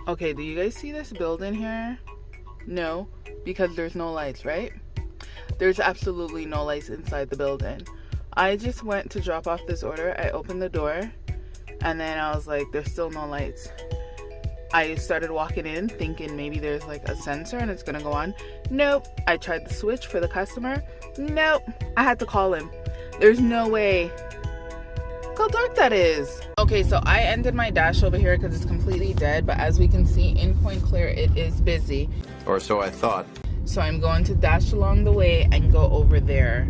Okay, do you guys see this building here? No, because there's no lights, right? There's absolutely no lights inside the building. I just went to drop off this order. I opened the door and then I was like, there's still no lights. I started walking in thinking maybe there's like a sensor and it's gonna go on. Nope. I tried the switch for the customer. Nope. I had to call him. There's no way. Look how dark that is. Okay, so I ended my dash over here because it's completely dead, but as we can see in Point Clear, it is busy. Or so I thought. So I'm going to dash along the way and go over there.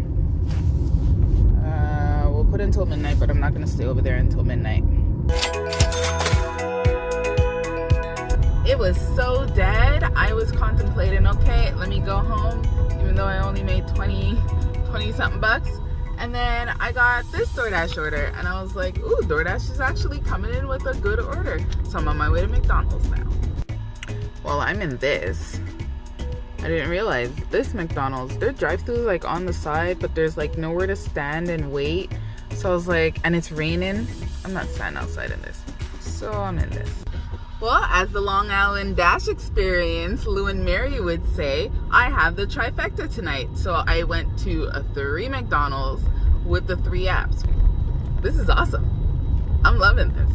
We'll put it until midnight, but I'm not gonna stay over there until midnight. It was so dead. I was contemplating, okay, let me go home, even though I only made 20 something bucks. And then I got this DoorDash order and I was like, ooh, DoorDash is actually coming in with a good order. So I'm on my way to McDonald's now. Well, I'm in this. I didn't realize this McDonald's, their drive-thru like on the side, but there's like nowhere to stand and wait. So I was like, and it's raining. I'm not standing outside in this. So I'm in this. Well, as the Long Island Dash experience, Lou and Mary would say, I have the trifecta tonight. So I went to 3 McDonald's with the 3 apps. This is awesome. I'm loving this.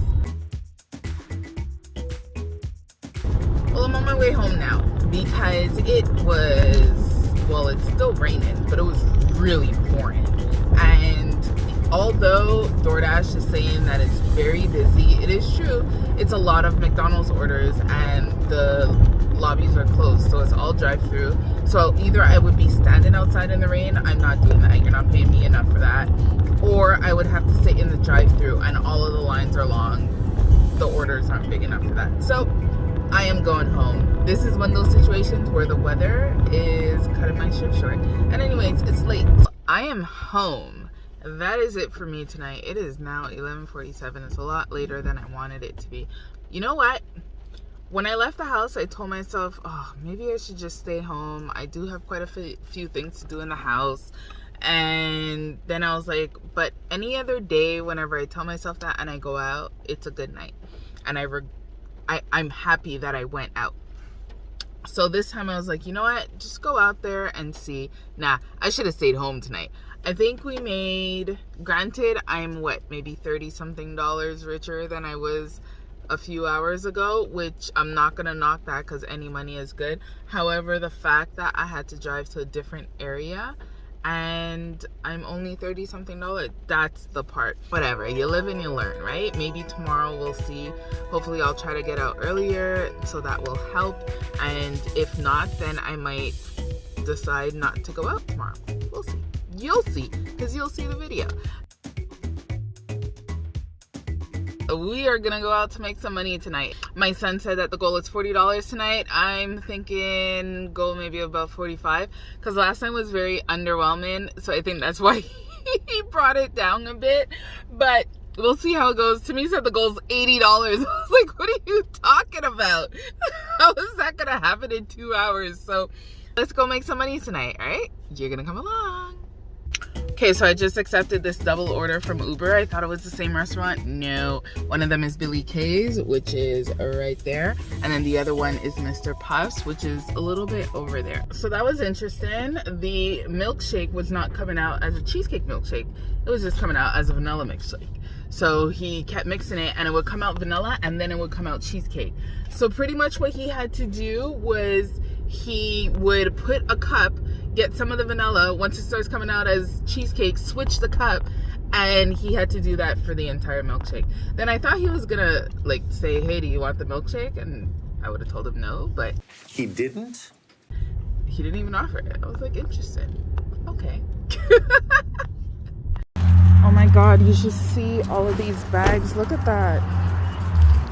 Well, I'm on my way home now because it was, well, it's still raining, but it was really pouring. And although DoorDash is saying that it's very busy, it is true. It's a lot of McDonald's orders and the lobbies are closed, so it's all drive-through. So either I would be standing outside in the rain, I'm not doing that, you're not paying me enough for that, or I would have to sit in the drive-through and all of the lines are long. The orders aren't big enough for that. So I am going home. This is one of those situations where the weather is cutting my shift short. And anyways, it's late. I am home. That is it for me tonight. It is now 11:47. It's a lot later than I wanted it to be. You know what? When I left the house, I told myself, oh, maybe I should just stay home. I do have quite a few things to do in the house. And then I was like, but any other day, whenever I tell myself that and I go out, it's a good night. And I'm happy that I went out. So this time I was like, you know what? Just go out there and see. Nah, I should have stayed home tonight. I think we made, granted, I'm maybe $30 something richer than I was a few hours ago, which I'm not gonna knock that because any money is good. However, the fact that I had to drive to a different area and I'm only $30 something, that's the part. Whatever, you live and you learn, right? Maybe tomorrow we'll see. Hopefully I'll try to get out earlier, so that will help. And if not, then I might decide not to go out tomorrow. We'll see. You'll see, because you'll see the video. We are gonna go out to make some money tonight. My son said that the goal is $40 tonight. I'm thinking goal maybe about 45, because last time was very underwhelming, so I think that's why he brought it down a bit. But we'll see how it goes. Timmy said the goal's $80. I was like, what are you talking about? How is that gonna happen in 2 hours? So let's go make some money tonight. All right, you're gonna come along. Okay, so I just accepted this double order from Uber. I thought it was the same restaurant. No, one of them is Billy K's, which is right there. And then the other one is Mr. Puff's, which is a little bit over there. So that was interesting. The milkshake was not coming out as a cheesecake milkshake. It was just coming out as a vanilla milkshake. So he kept mixing it and it would come out vanilla and then it would come out cheesecake. So pretty much what he had to do was he would put a cup, get some of the vanilla, once it starts coming out as cheesecake, switch the cup, and he had to do that for the entire milkshake. Then I thought he was gonna like say, hey, do you want the milkshake? And I would have told him no, but He didn't? He didn't even offer it. I was like, interesting. Okay. Oh my God, you should see all of these bags. Look at that.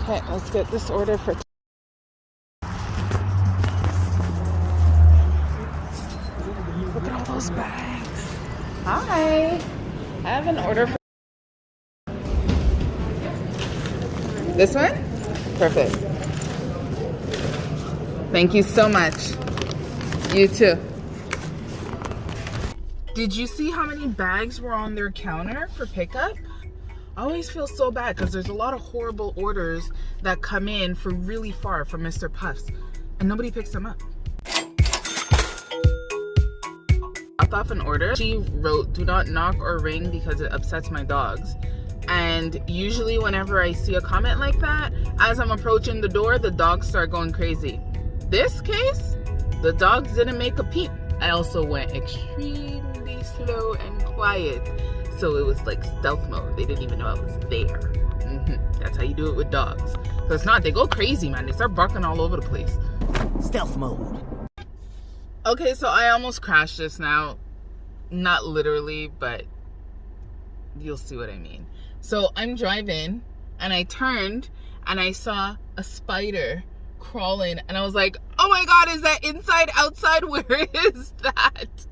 Okay, let's get this order for look at all those bags. Hi. I have an order for this one? Perfect. Thank you so much. You too. Did you see how many bags were on their counter for pickup? I always feel so bad because there's a lot of horrible orders that come in for really far from Mr. Puffs and nobody picks them up. Dropped off an order. She wrote, "Do not knock or ring because it upsets my dogs." And usually whenever I see a comment like that, as I'm approaching the door, the dogs start going crazy. This case, the dogs didn't make a peep. I also went extremely slow and quiet. So it was like stealth mode. They didn't even know I was there. That's how you do it with dogs. So it's not, they go crazy, man. They start barking all over the place. Stealth mode. Okay, so I almost crashed just now. Not literally, but you'll see what I mean. So I'm driving and I turned and I saw a spider crawling and I was like, oh my God, is that inside, outside? Where is that?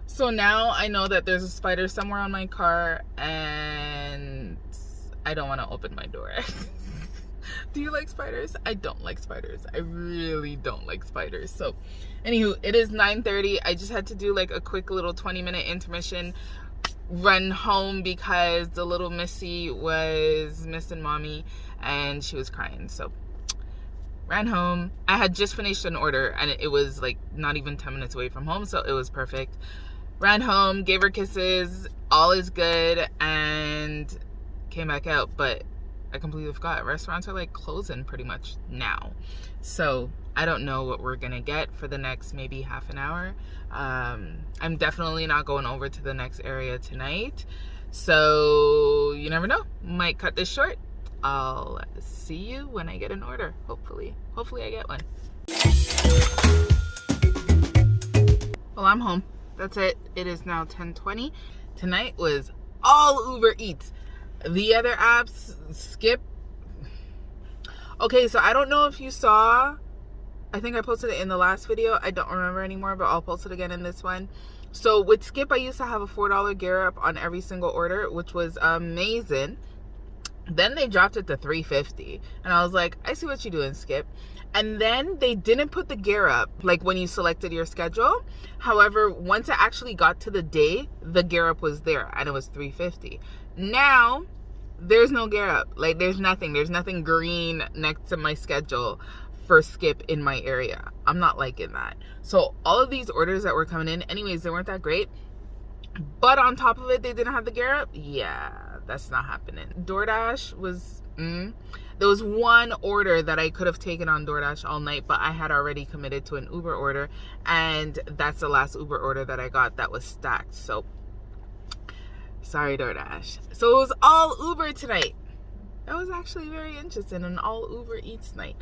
So now I know that there's a spider somewhere on my car and I don't want to open my door. Do you like spiders? I don't like spiders. I really don't like spiders. So anywho, it is 9:30. I just had to do like a quick little 20-minute intermission, run home because the little Missy was missing mommy and she was crying. So ran home. I had just finished an order and it was like not even 10 minutes away from home, so it was perfect. Ran home, gave her kisses, all is good, and came back out. But I completely forgot. Restaurants are like closing pretty much now. So I don't know what we're gonna get for the next maybe half an hour. I'm definitely not going over to the next area tonight. So you never know. Might cut this short. I'll see you when I get an order. Hopefully I get one. Well, I'm home. That's it. It is now 10:20. Tonight was all Uber Eats. The other apps, Skip. Okay, so I don't know if you saw, I think I posted it in the last video. I don't remember anymore, but I'll post it again in this one. So with Skip, I used to have a $4 gear up on every single order, which was amazing. Then they dropped it to $3.50. And I was like, I see what you're doing, Skip. And then they didn't put the gear up, like when you selected your schedule. However, once it actually got to the day, the gear up was there and it was $3.50. Now, there's no gear up. Like there's nothing green next to my schedule for Skip in my area. I'm not liking that. So all of these orders that were coming in, anyways, they weren't that great. But on top of it, they didn't have the gear up. Yeah, that's not happening. DoorDash was, there was one order that I could have taken on DoorDash all night, but I had already committed to an Uber order, and that's the last Uber order that I got that was stacked. So sorry, DoorDash. So it was all Uber tonight. That was actually very interesting, an all Uber Eats night.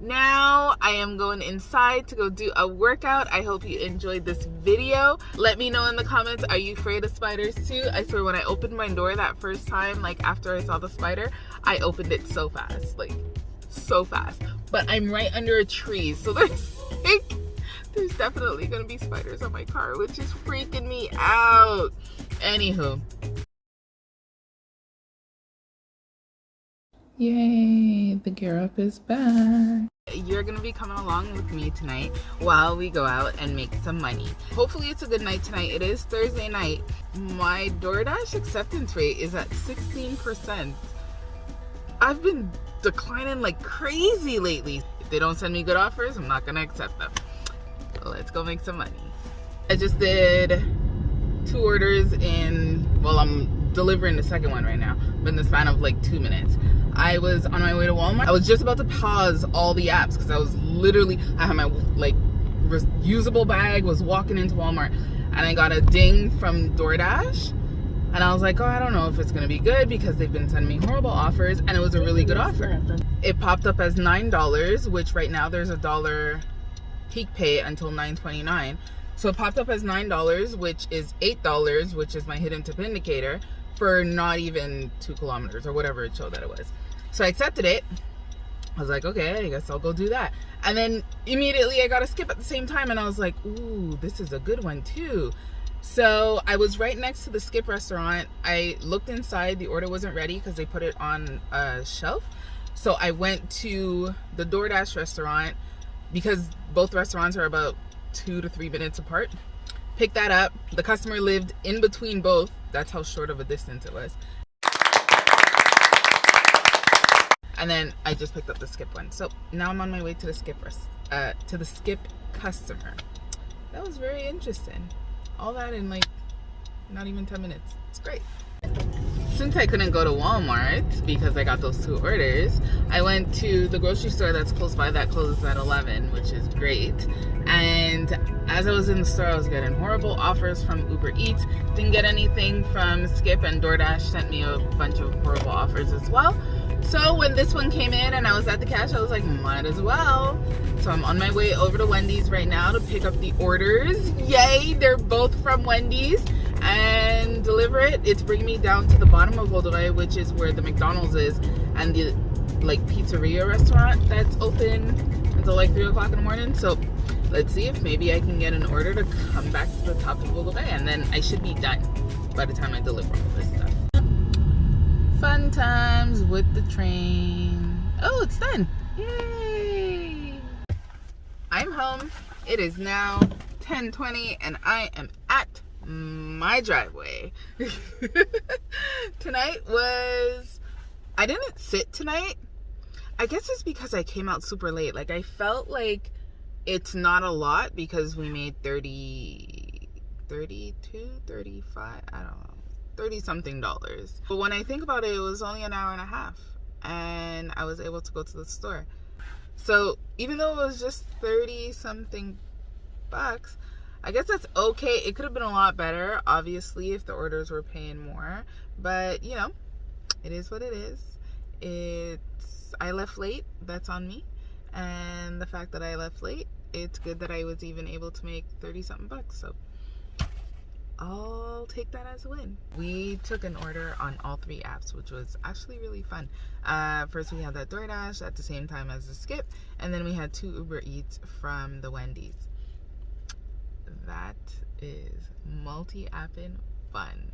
Now I am going inside to go do a workout. I hope you enjoyed this video. Let me know in the comments, are you afraid of spiders too? I swear when I opened my door that first time, like after I saw the spider, I opened it so fast, like so fast. But I'm right under a tree, so there's definitely gonna be spiders on my car, which is freaking me out. Anywho. Yay, the gear up is back. You're gonna be coming along with me tonight while we go out and make some money. Hopefully it's a good night tonight. It is Thursday night. My DoorDash acceptance rate is at 16%. I've been declining like crazy lately. If they don't send me good offers, I'm not gonna accept them. Let's go make some money. I just did 2 orders in, well, I'm delivering the second one right now, but in the span of like 2 minutes. I was on my way to Walmart. I was just about to pause all the apps because I was literally, I had my like reusable bag, was walking into Walmart, and I got a ding from DoorDash, and I was like, oh, I don't know if it's gonna be good because they've been sending me horrible offers, and it was a really good offer. It popped up as $9, which right now there's $1 peak pay until $9.29. So it popped up as $9, which is $8, which is my hidden tip indicator, for not even 2 kilometers or whatever it showed that it was. So I accepted it. I was like, okay, I guess I'll go do that. And then immediately I got a Skip at the same time, and I was like, ooh, this is a good one too. So I was right next to the Skip restaurant. I looked inside, the order wasn't ready because they put it on a shelf. So I went to the DoorDash restaurant because both restaurants are about 2 to 3 minutes apart. Picked that up. The customer lived in between both. That's how short of a distance it was. And then I just picked up the skip one. So now I'm on my way to the skip customer. That was very interesting. All that in like not even 10 minutes. It's great. Since I couldn't go to Walmart because I got those 2 orders, I went to the grocery store that's close by that closes at 11, which is great. And as I was in the store, I was getting horrible offers from Uber Eats. Didn't get anything from Skip, and DoorDash sent me a bunch of horrible offers as well. So when this one came in and I was at the cash, I was like, might as well. So I'm on my way over to Wendy's right now to pick up the orders. Yay, they're both from Wendy's. And deliver it. It's bringing me down to the bottom of Oldaway, which is where the McDonald's is, and the like pizzeria restaurant that's open until like 3 o'clock in the morning. So let's see if maybe I can get an order to come back to the top of Oldaway, and then I should be done by the time I deliver all this stuff. Fun times with the train. Oh, it's done. Yay! I'm home. It is now 10:20 and I am at my driveway. I didn't sit tonight. I guess it's because I came out super late. Like, I felt like it's not a lot because we made 32, 35, I don't know, 30 something dollars. But when I think about it, it was only an hour and a half and I was able to go to the store. So even though it was just 30 something bucks, I guess that's okay. It could have been a lot better, obviously, if the orders were paying more. But, you know, it is what it is. I left late. That's on me. And the fact that I left late, it's good that I was even able to make 30 something bucks. So I'll take that as a win. We took an order on all 3 apps, which was actually really fun. First, we had that DoorDash at the same time as the Skip. And then we had 2 Uber Eats from the Wendy's. That is multi-apping fun.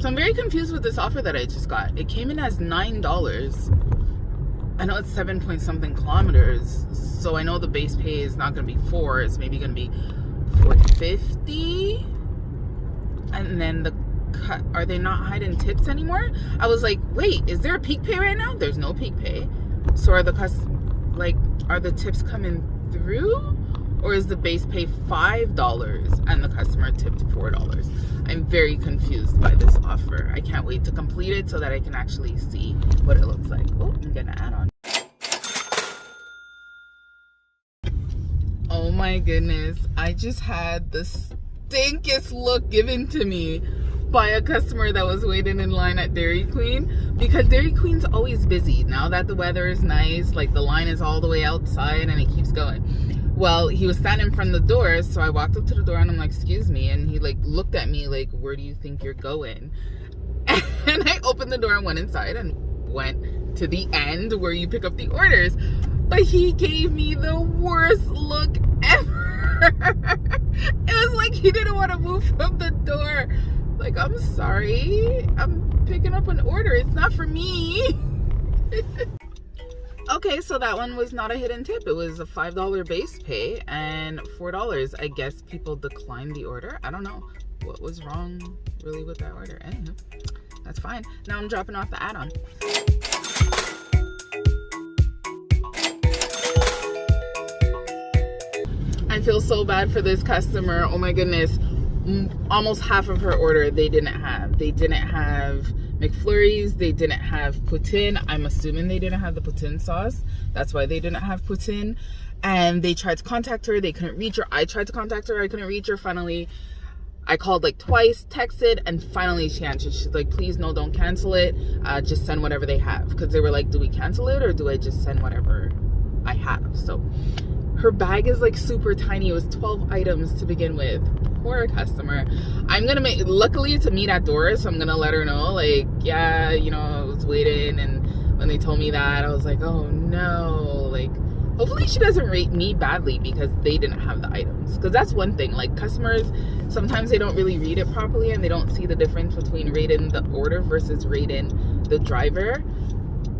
So I'm very confused with this offer that I just got. It came in as $9. I know it's 7 point something kilometers, so I know the base pay is not going to be $4. It's maybe going to be $4.50. And then are they not hiding tips anymore? I was like, wait, is there a peak pay right now? There's no peak pay. So are the tips coming through, or is the base pay $5 and the customer tipped $4? I'm very confused by this offer. I can't wait to complete it so that I can actually see what it looks like. Oh, I'm gonna add on. Oh my goodness, I just had the stinkiest look given to me by a customer that was waiting in line at Dairy Queen, because Dairy Queen's always busy. Now that the weather is nice, like the line is all the way outside and it keeps going. Well, he was standing in front of the door, so I walked up to the door and I'm like, excuse me, and he like looked at me like, where do you think you're going? And I opened the door and went inside and went to the end where you pick up the orders. But he gave me the worst look ever. It was like he didn't want to move from the door. Like, I'm sorry, I'm picking up an order. It's not for me. Okay, so that one was not a hidden tip. It was a $5 base pay and $4. I guess people declined the order. I don't know what was wrong really with that order. Anywho, that's fine. Now I'm dropping off the add-on. I feel so bad for this customer. Oh my goodness. Almost half of her order they didn't have. They didn't have McFlurries. They didn't have poutine. I'm assuming they didn't have the poutine sauce. That's why they didn't have poutine. And they tried to contact her. They couldn't reach her. I tried to contact her. I couldn't reach her. Finally, I called like twice, texted, and finally she answered. She's like, please, no, don't cancel it. Just send whatever they have. Because they were like, do we cancel it or do I just send whatever I have? So her bag is like super tiny. It was 12 items to begin with. Poor customer. I'm gonna luckily it's a meet at doors, so I'm gonna let her know, like, yeah, you know, I was waiting, and when they told me that, I was like, oh no, like, hopefully she doesn't rate me badly because they didn't have the items. Because that's one thing, like, customers, sometimes they don't really read it properly and they don't see the difference between rating the order versus rating the driver.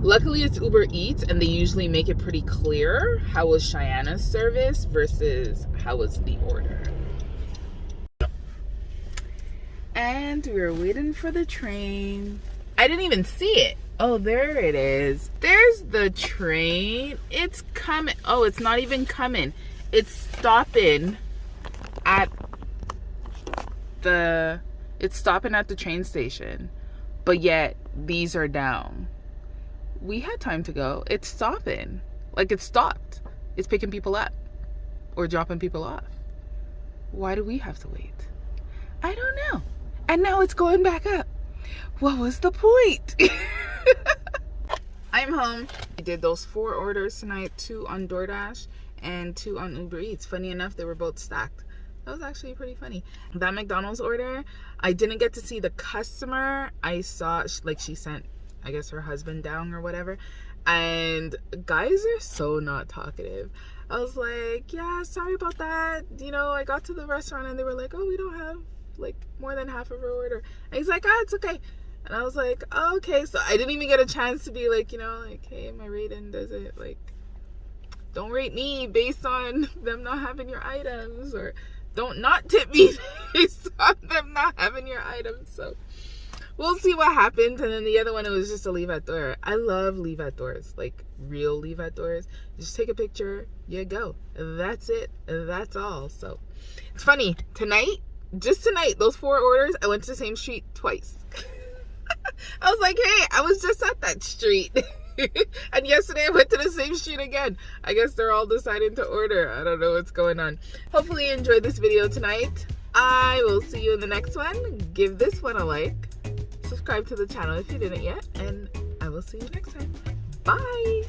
Luckily, it's Uber Eats, and they usually make it pretty clear how was Cheyenne's service versus how was the order. And we're waiting for the train. I didn't even see it. Oh, there it is. There's the train. It's coming. Oh, it's not even coming. It's stopping at the train station. But yet these are down. We had time to go. It's stopping. Like, it stopped. It's picking people up or dropping people off. Why do we have to wait? I don't know. And now it's going back up. What was the point? I'm home. I did those 4 orders tonight, 2 on DoorDash and 2 on Uber Eats. Funny enough, they were both stacked. That was actually pretty funny. That McDonald's order, I didn't get to see the customer. I saw, like, she sent, I guess, her husband down or whatever. And guys are so not talkative. I was like, yeah, sorry about that. You know, I got to the restaurant and they were like, oh, we don't have like more than half of our order. And he's like, it's okay. And I was like, oh, okay. So I didn't even get a chance to be like, you know, like, hey, my rating doesn't, like, don't rate me based on them not having your items, or don't not tip me based on them not having your items. So we'll see what happens. And then the other one, it was just a leave at door. I love leave at doors, like real leave at doors. Just take a picture, you go. That's it. That's all. So it's funny. Just tonight, those 4 orders, I went to the same street twice. I was like, hey, I was just at that street. And yesterday I went to the same street again. I guess they're all deciding to order. I don't know what's going on. Hopefully you enjoyed this video tonight. I will see you in the next one. Give this one a like. Subscribe to the channel if you didn't yet. And I will see you next time. Bye.